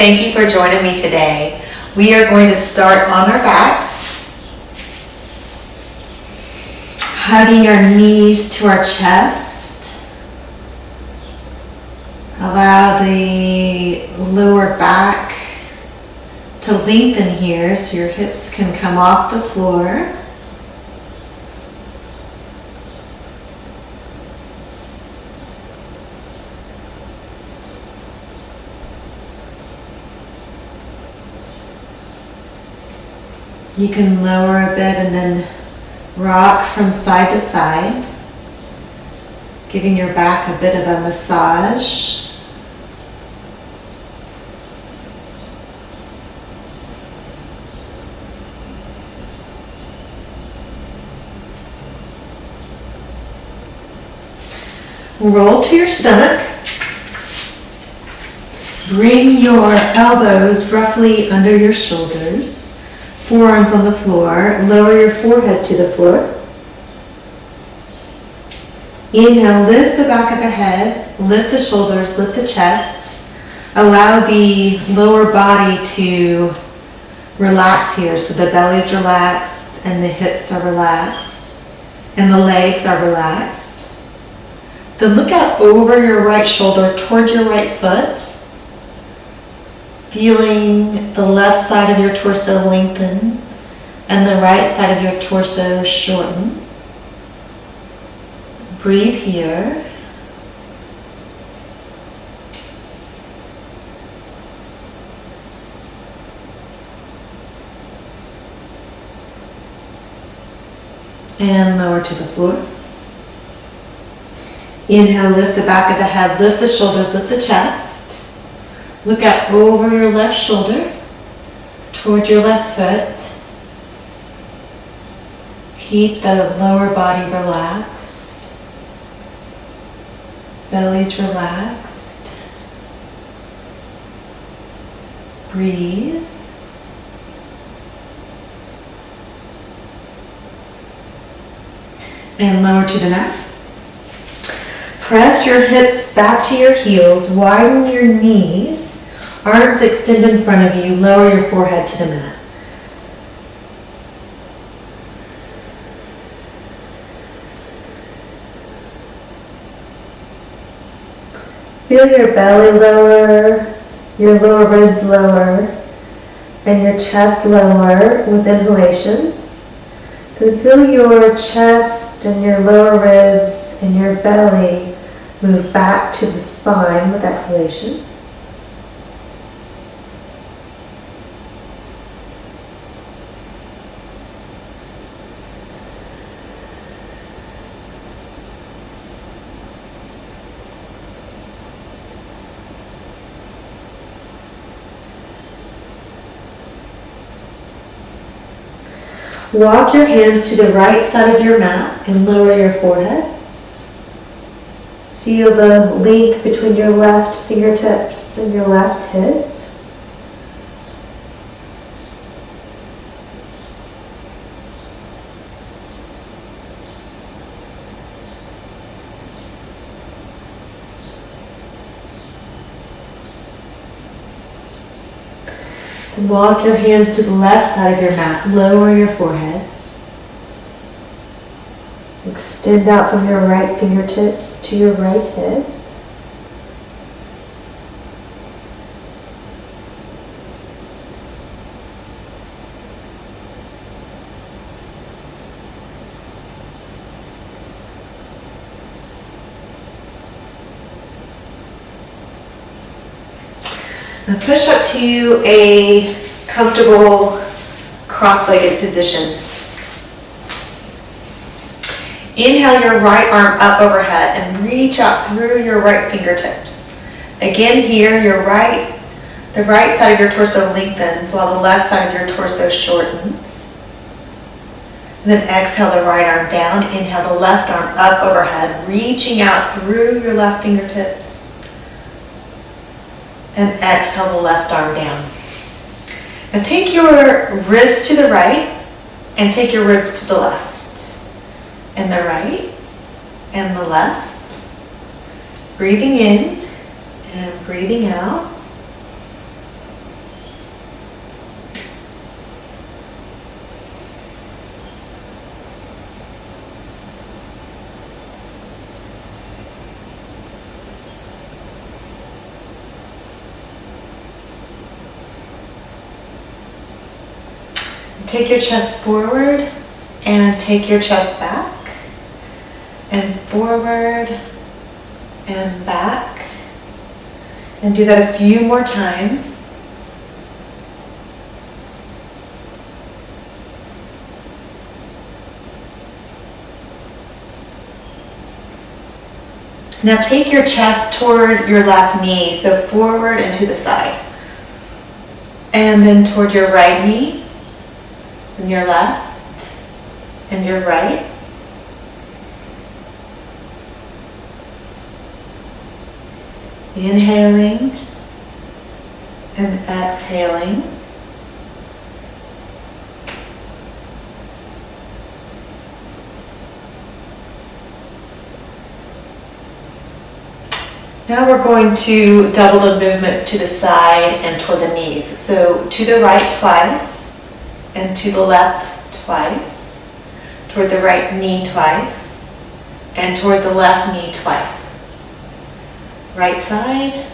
Thank you for joining me today. We are going to start on our backs, hugging our knees to our chest. Allow the lower back to lengthen here so your hips can come off the floor. You can lower a bit and then rock from side to side, giving your back a bit of a massage. Roll to your stomach. Bring your elbows roughly under your shoulders. Forearms on the floor. Lower your forehead to the floor. Inhale, lift the back of the head, lift the shoulders, lift the chest. Allow the lower body to relax here. So the belly's relaxed and the hips are relaxed and the legs are relaxed. Then look out over your right shoulder toward your right foot. Feeling the left side of your torso lengthen and the right side of your torso shorten. Breathe here. And lower to the floor. Inhale, lift the back of the head, lift the shoulders, lift the chest. Look out over your left shoulder, toward your left foot. Keep the lower body relaxed. Belly's relaxed. Breathe. And lower to the mat. Press your hips back to your heels, widen your knees, arms extend in front of you, lower your forehead to the mat. Feel your belly lower, your lower ribs lower, and your chest lower with inhalation. Then feel your chest and your lower ribs and your belly move back to the spine with exhalation. Walk your hands to the right side of your mat and lower your forehead. Feel the length between your left fingertips and your left hip. And walk your hands to the left side of your mat. Lower your forehead. Extend out from your right fingertips to your right hip. Now push up to a comfortable cross-legged position. Inhale your right arm up overhead and reach out through your right fingertips. Again here, the right side of your torso lengthens while the left side of your torso shortens. And then exhale the right arm down, inhale the left arm up overhead, reaching out through your left fingertips. And exhale the left arm down. Now take your ribs to the right and take your ribs to the left. And the right and the left. Breathing in and breathing out. Take your chest forward and take your chest back, and forward and back, and do that a few more times. Now take your chest toward your left knee, so forward and to the side. And then toward your right knee, and your left, and your right. Inhaling and exhaling. Now we're going to double the movements to the side and toward the knees. So to the right twice, and to the left twice, toward the right knee twice, and toward the left knee twice. Right side,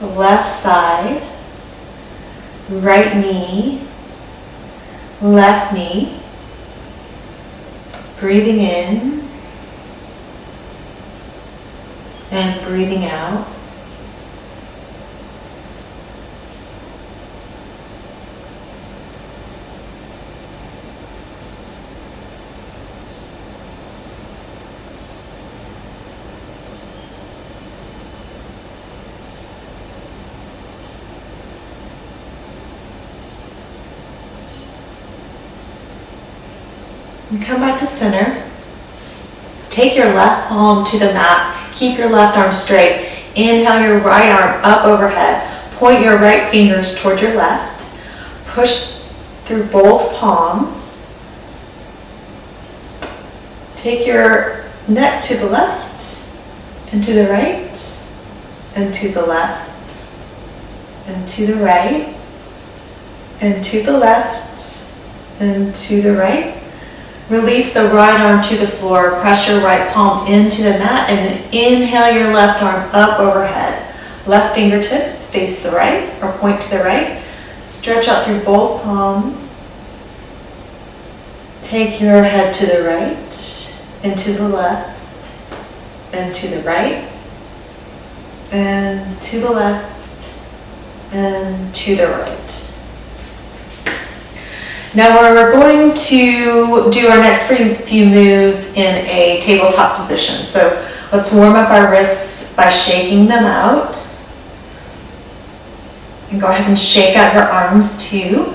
left side, right knee, left knee. Breathing in and breathing out. And come back to center. Take your left palm to the mat. Keep your left arm straight. Inhale your right arm up overhead. Point your right fingers toward your left. Push through both palms. Take your neck to the left and to the right and to the left and to the right and to the left and to the right. Release the right arm to the floor. Press your right palm into the mat and inhale your left arm up overhead. Left fingertips face the right or point to the right. Stretch out through both palms. Take your head to the right and to the left and to the right and to the left and to the right. Now we're going to do our next few moves in a tabletop position. So let's warm up our wrists by shaking them out. And go ahead and shake out your arms too.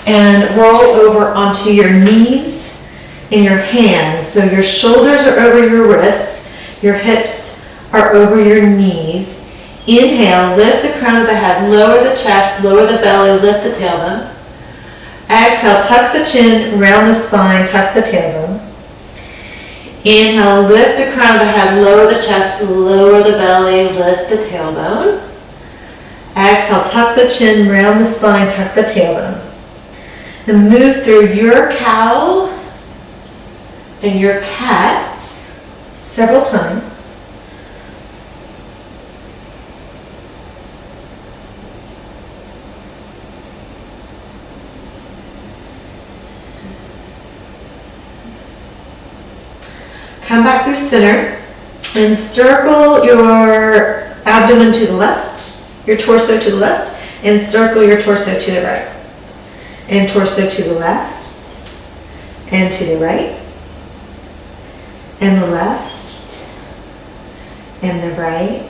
And roll over onto your knees and your hands. So your shoulders are over your wrists, your hips are over your knees. Inhale, lift the crown of the head, lower the chest, lower the belly, lift the tailbone. Exhale, tuck the chin, round the spine, tuck the tailbone. Inhale, lift the crown of the head, lower the chest, lower the belly, lift the tailbone. Exhale, tuck the chin, round the spine, tuck the tailbone. And move through your cow and your cat several times. Come back through center and circle your abdomen to the left, your torso to the left, and circle your torso to the right. And torso to the left, and to the right, and the left, and the right.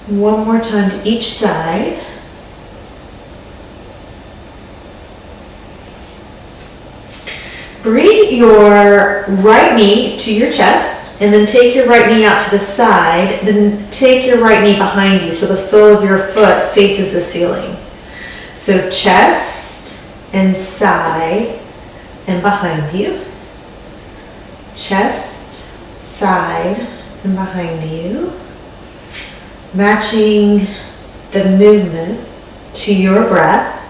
One more time to each side. Bring your right knee to your chest, and then take your right knee out to the side. Then take your right knee behind you so the sole of your foot faces the ceiling. So chest and side and behind you. Chest, side, and behind you. Matching the movement to your breath.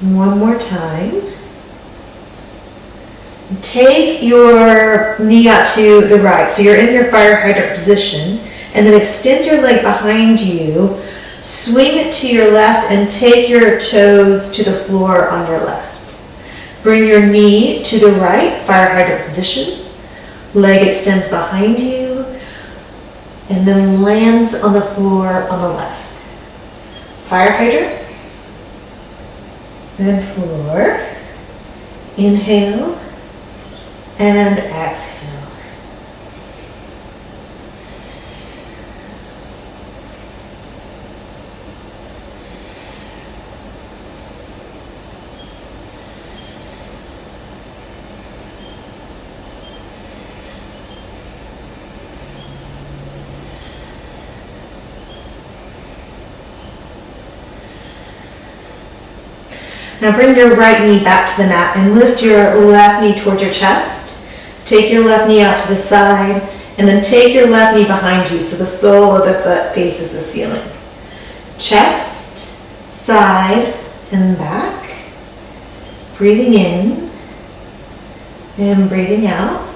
One more time. Take your knee out to the right, so you're in your fire hydrant position, and then extend your leg behind you, swing it to your left, and take your toes to the floor on your left. Bring your knee to the right, fire hydrant position, leg extends behind you, and then lands on the floor on the left. Fire hydrant, and floor, inhale, and exhale. Now bring your right knee back to the mat and lift your left knee towards your chest. Take your left knee out to the side, and then take your left knee behind you so the sole of the foot faces the ceiling. Chest, side, and back. Breathing in and breathing out.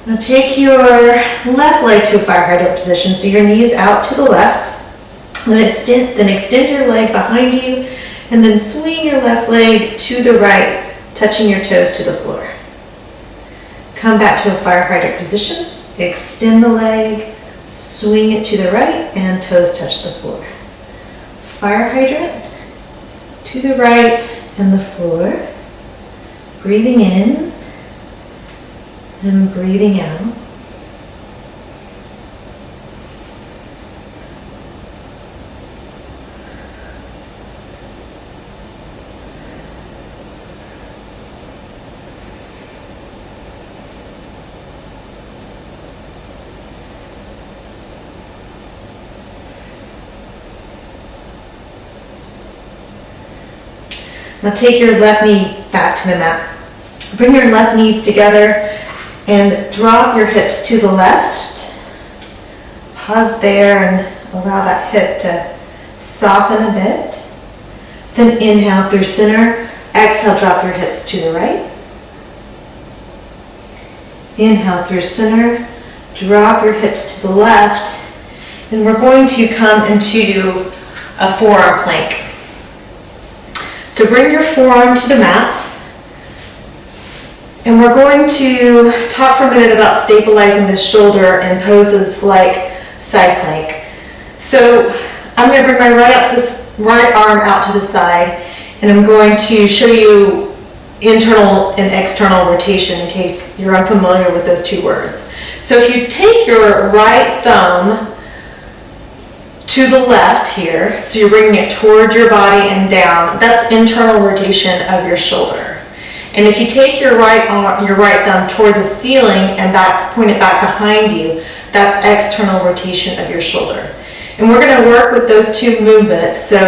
Now take your left leg to a fire hydrant position, so your knee is out to the left. Then extend your leg behind you, and then swing your left leg to the right, touching your toes to the floor. Come back to a fire hydrant position, extend the leg, swing it to the right, and toes touch the floor. Fire hydrant, to the right and the floor. Breathing in and breathing out. Now take your left knee back to the mat. Bring your left knees together and drop your hips to the left. Pause there and allow that hip to soften a bit. Then inhale through center. Exhale, drop your hips to the right. Inhale through center. Drop your hips to the left. And we're going to come into a forearm plank. So bring your forearm to the mat, and we're going to talk for a minute about stabilizing the shoulder in poses like side plank. So I'm going to bring my right arm out to the side, and I'm going to show you internal and external rotation in case you're unfamiliar with those two words. So if you take your right thumb to the left here, so you're bringing it toward your body and down, that's internal rotation of your shoulder. And if you take your right thumb toward the ceiling and point it back behind you, that's external rotation of your shoulder. And we're going to work with those two movements. So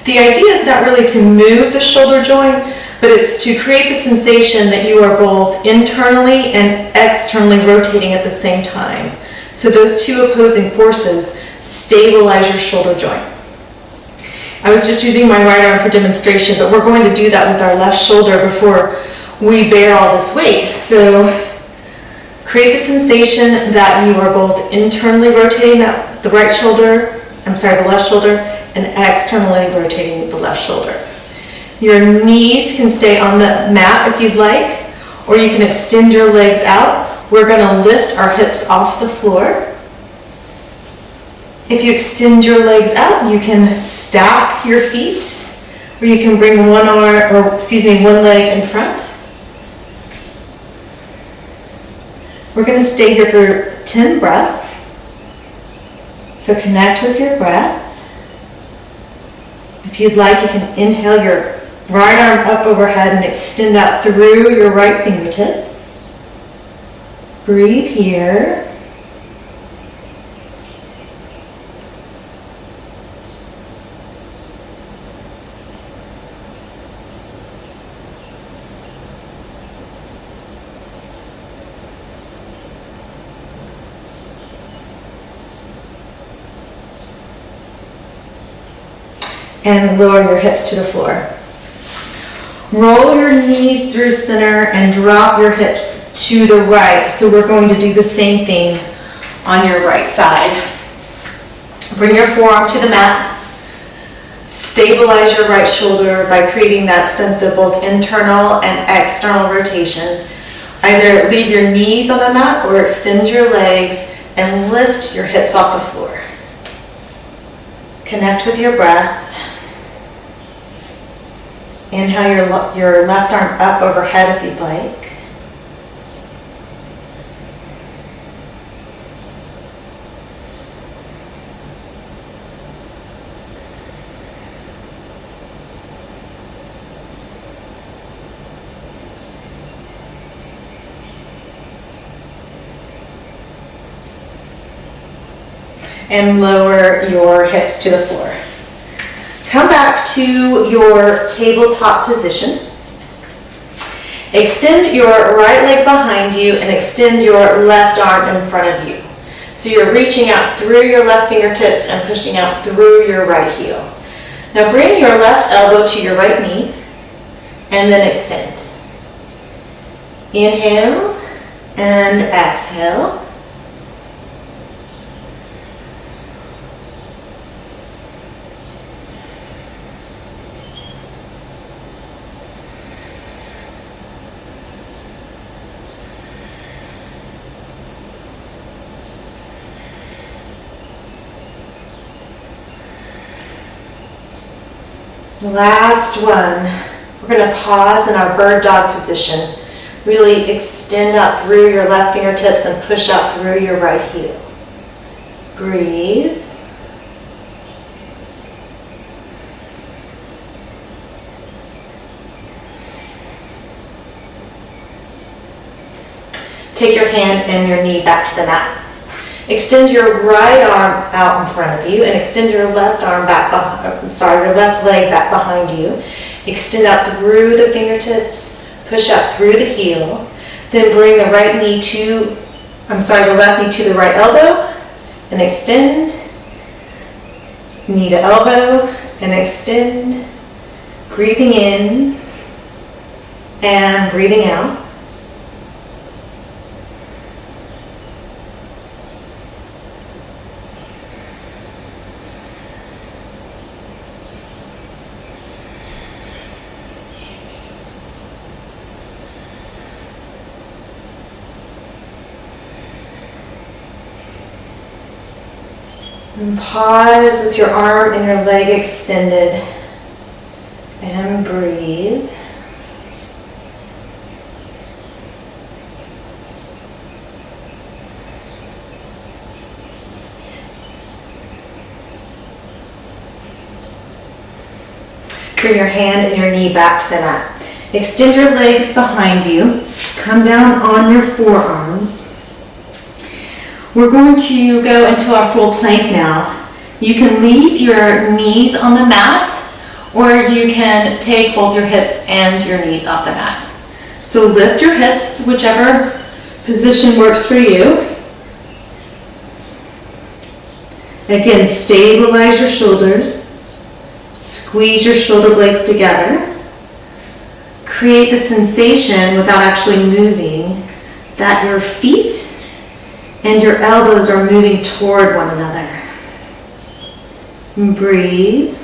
the idea is not really to move the shoulder joint, but it's to create the sensation that you are both internally and externally rotating at the same time. So those two opposing forces stabilize your shoulder joint. I was just using my right arm for demonstration, but we're going to do that with our left shoulder before we bear all this weight. So create the sensation that you are both internally rotating the left shoulder, and externally rotating the left shoulder. Your knees can stay on the mat if you'd like, or you can extend your legs out. We're going to lift our hips off the floor. If you extend your legs out, you can stack your feet, or you can bring one leg in front. We're going to stay here for 10 breaths. So connect with your breath. If you'd like, you can inhale your Right arm up overhead and extend out through your right fingertips. Breathe here. And lower your hips to the floor. Roll your knees through center and drop your hips to the right. So we're going to do the same thing on your right side. Bring your forearm to the mat. Stabilize your right shoulder by creating that sense of both internal and external rotation. Either leave your knees on the mat or extend your legs and lift your hips off the floor. Connect with your breath. Inhale your left arm up overhead if you'd like. And lower your hips to the floor. Come back to your tabletop position. Extend your right leg behind you and extend your left arm in front of you. So you're reaching out through your left fingertips and pushing out through your right heel. Now bring your left elbow to your right knee and then extend. Inhale and exhale. Last one. We're going to pause in our bird dog position. Really extend out through your left fingertips and push out through your right heel. Breathe. Take your hand and your knee back to the mat. Extend your right arm out in front of you and extend your left arm back your left leg back behind you. Extend out through the fingertips, push out through the heel. Then bring the left knee to the right elbow and extend. Knee to elbow and extend. Breathing in and breathing out. And pause with your arm and your leg extended. And breathe. Bring your hand and your knee back to the mat. Extend your legs behind you. Come down on your forearms. We're going to go into our full plank now. You can leave your knees on the mat, or you can take both your hips and your knees off the mat. So lift your hips, whichever position works for you. Again, stabilize your shoulders. Squeeze your shoulder blades together. Create the sensation without actually moving that your feet and your elbows are moving toward one another. Breathe.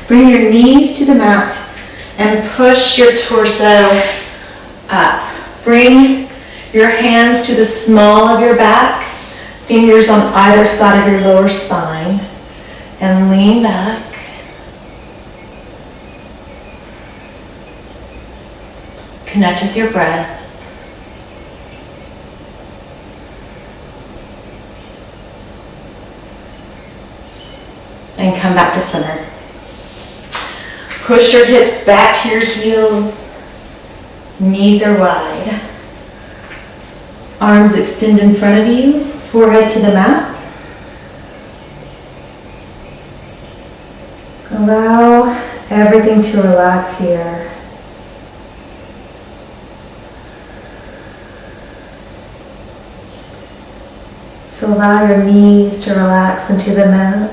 Bring your knees to the mat and push your torso up. Bring your hands to the small of your back. Fingers on either side of your lower spine, and lean back. Connect with your breath. And come back to center. Push your hips back to your heels. Knees are wide. Arms extend in front of you, forehead to the mat. Allow everything to relax here. So allow your knees to relax into the mat.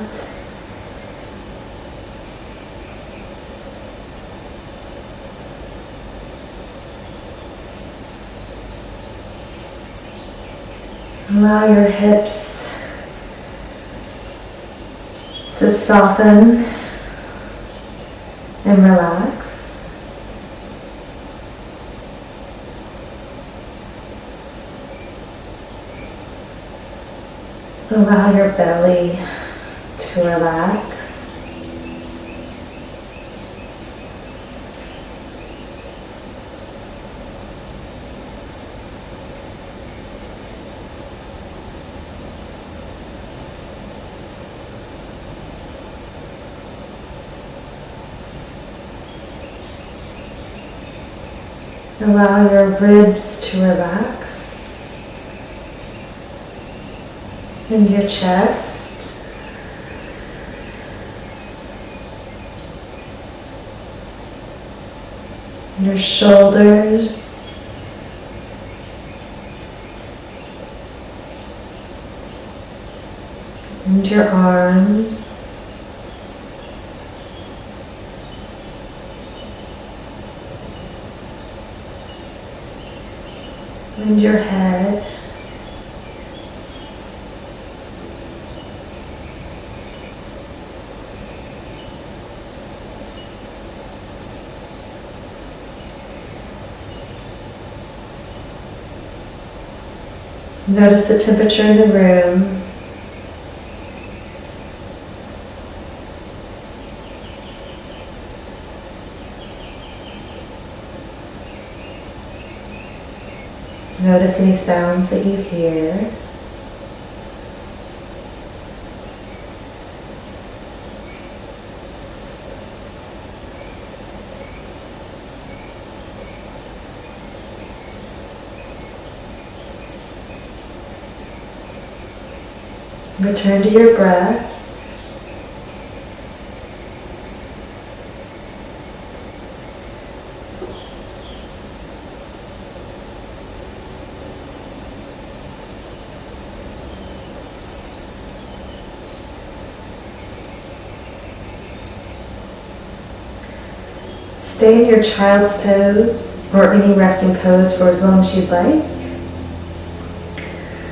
Allow your hips to soften and relax. Allow your belly to relax. Allow your ribs to relax, and your chest, your shoulders, and your arms. And your head. Notice the temperature in the room. Notice any sounds that you hear. Return to your breath. Stay in your child's pose or any resting pose for as long as you'd like.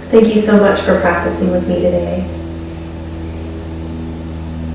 Thank you so much for practicing with me today.